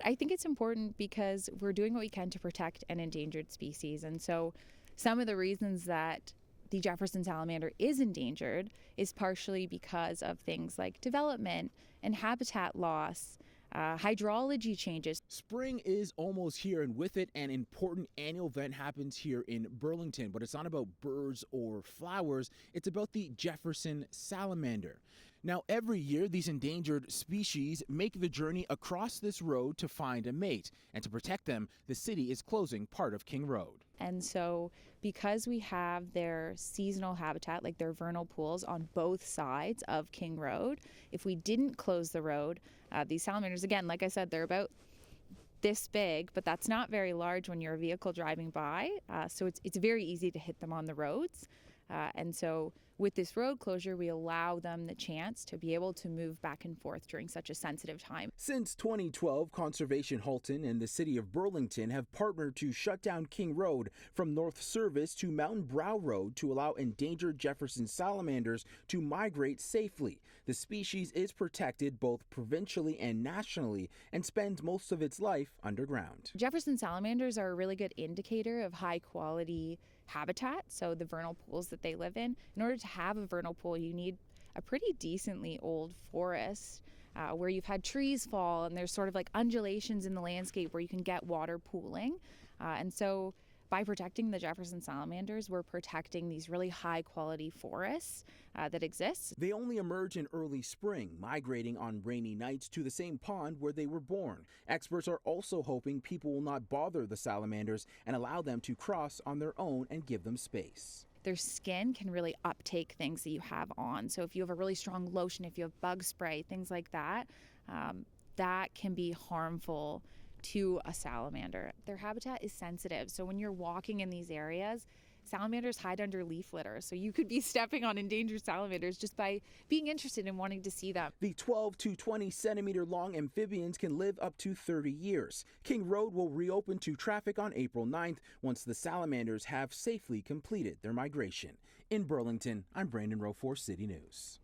I think it's important because we're doing what we can to protect an endangered species. And so some of the reasons that the Jefferson salamander is endangered is partially because of things like development and habitat loss, hydrology changes. Spring is almost here, and with it, an important annual event happens here in Burlington. But it's not about birds or flowers, it's about the Jefferson salamander. Now, every year, these endangered species make the journey across this road to find a mate. And to protect them, the city is closing part of King Road. And so because we have their seasonal habitat, like their vernal pools, on both sides of King Road, if we didn't close the road, these salamanders, again, like I said, they're about this big, but that's not very large when you're a vehicle driving by. So it's very easy to hit them on the roads. And so with this road closure, we allow them the chance to be able to move back and forth during such a sensitive time. Since 2012, Conservation Halton and the city of Burlington have partnered to shut down King Road from North Service to Mountain Brow Road to allow endangered Jefferson salamanders to migrate safely. The species is protected both provincially and nationally and spends most of its life underground. Jefferson salamanders are a really good indicator of high quality habitat, so the vernal pools that they live in. In order to have a vernal pool, you need a pretty decently old forest where you've had trees fall and there's sort of like undulations in the landscape where you can get water pooling. And so by protecting the Jefferson salamanders, we're protecting these really high quality forests that exist. They only emerge in early spring, migrating on rainy nights to the same pond where they were born. Experts are also hoping people will not bother the salamanders and allow them to cross on their own and give them space. Their skin can really uptake things that you have on. So if you have a really strong lotion, if you have bug spray, things like that, that can be harmful to a salamander. Their habitat is sensitive. So when you're walking in these areas, salamanders hide under leaf litter. So you could be stepping on endangered salamanders just by being interested in wanting to see them. The 12 to 20 centimeter long amphibians can live up to 30 years. King Road will reopen to traffic on April 9th once the salamanders have safely completed their migration. In Burlington, I'm Brandon Rowe for City News.